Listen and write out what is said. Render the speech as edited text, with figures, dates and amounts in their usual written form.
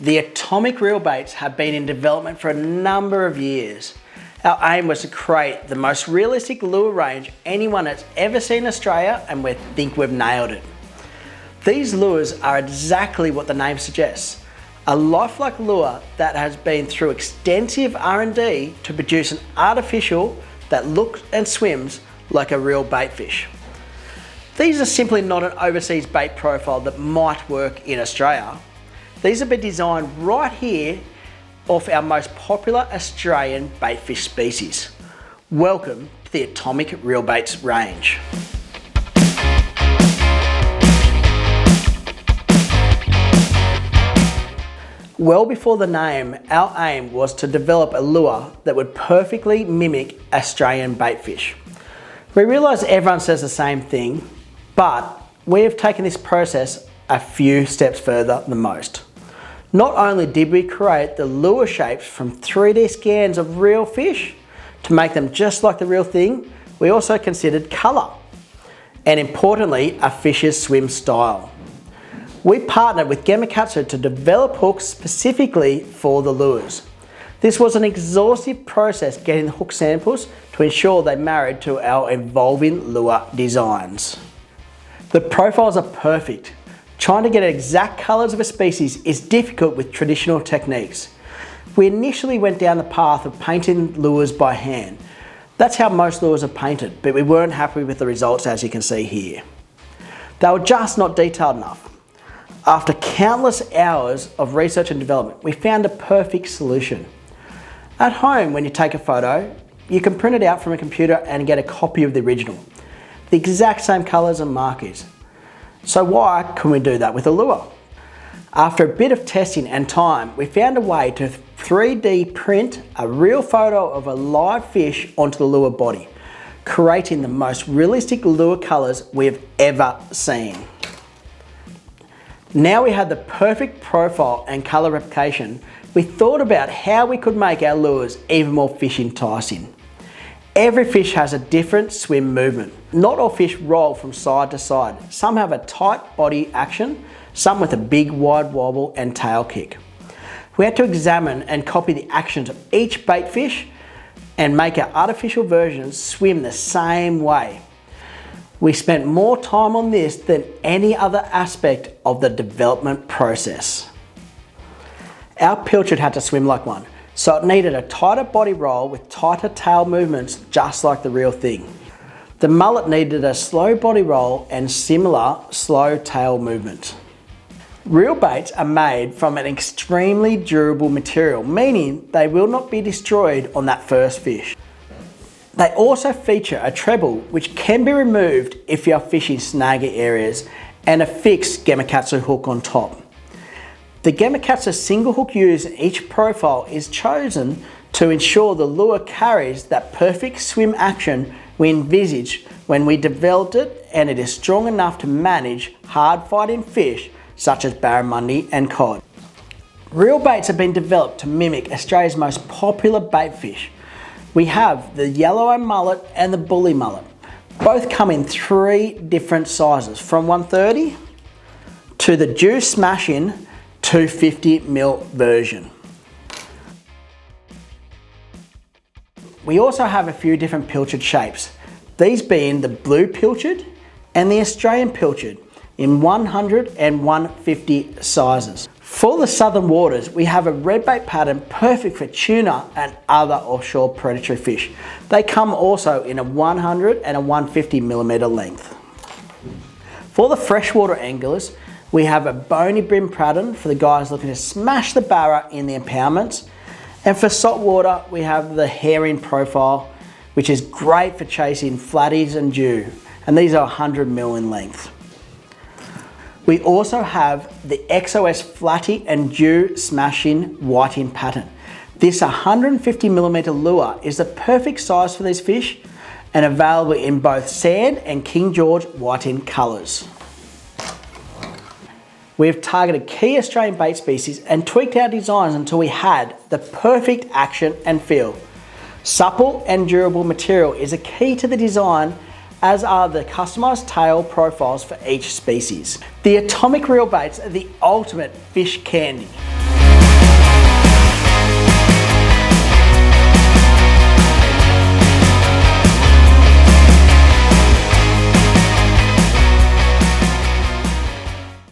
The atomic reel baits have been in development for a number of years. Our aim was to create the most realistic lure range anyone has ever seen in Australia, and we think we've nailed it. These lures are exactly what the name suggests. A lifelike lure that has been through extensive R&D to produce an artificial that looks and swims like a real bait fish. These are simply not an overseas bait profile that might work in Australia. These have been designed right here off our most popular Australian bait fish species. Welcome to the Atomic Reel Baits range. Well before the name, our aim was to develop a lure that would perfectly mimic Australian bait fish. We realise everyone says the same thing, but we have taken this process a few steps further than most. Not only did we create the lure shapes from 3D scans of real fish to make them just like the real thing, we also considered colour and, importantly, a fish's swim style. We partnered with Gemakatsu to develop hooks specifically for the lures. This was an exhaustive process getting the hook samples to ensure they married to our evolving lure designs. The profiles are perfect. Trying to get exact colours of a species is difficult with traditional techniques. We initially went down the path of painting lures by hand. That's how most lures are painted, but we weren't happy with the results, as you can see here. They were just not detailed enough. After countless hours of research and development, we found a perfect solution. At home, when you take a photo, you can print it out from a computer and get a copy of the original. The exact same colours and markings. So why couldn't we do that with a lure? After a bit of testing and time, we found a way to 3D print a real photo of a live fish onto the lure body, creating the most realistic lure colours we've ever seen. Now we had the perfect profile and colour replication, we thought about how we could make our lures even more fish enticing. Every fish has a different swim movement. Not all fish roll from side to side. Some have a tight body action, some with a big wide wobble and tail kick. We had to examine and copy the actions of each bait fish and make our artificial versions swim the same way. We spent more time on this than any other aspect of the development process. Our pilchard had to swim like one, so it needed a tighter body roll with tighter tail movements just like the real thing. The mullet needed a slow body roll and similar slow tail movement. Reel baits are made from an extremely durable material, meaning they will not be destroyed on that first fish. They also feature a treble which can be removed if you are fishing snaggy areas, and a fixed Gemakatsu hook on top. The Gemakatsu single hook used in each profile is chosen to ensure the lure carries that perfect swim action we envisaged when we developed it, and it is strong enough to manage hard fighting fish such as barramundi and cod. Reel baits have been developed to mimic Australia's most popular bait fish. We have the yellow mullet and the bully mullet. Both come in 3 different sizes, from 130 to the juice smashing 250ml version. We also have a few different pilchard shapes, these being the blue pilchard and the Australian pilchard in 100 and 150 sizes. For the southern waters, we have a red bait pattern perfect for tuna and other offshore predatory fish. They come also in a 100 and a 150mm length. For the freshwater anglers, we have a bony brim pattern for the guys looking to smash the barra in the impoundments. And for saltwater, we have the herring profile, which is great for chasing flatties and dew. And these are 100mm in length. We also have the XOS flatty and dew smashing whiting pattern. This 150mm lure is the perfect size for these fish and available in both sand and King George whiting colours. We have targeted key Australian bait species and tweaked our designs until we had the perfect action and feel. Supple and durable material is a key to the design, as are the customised tail profiles for each species. The atomic reel baits are the ultimate fish candy.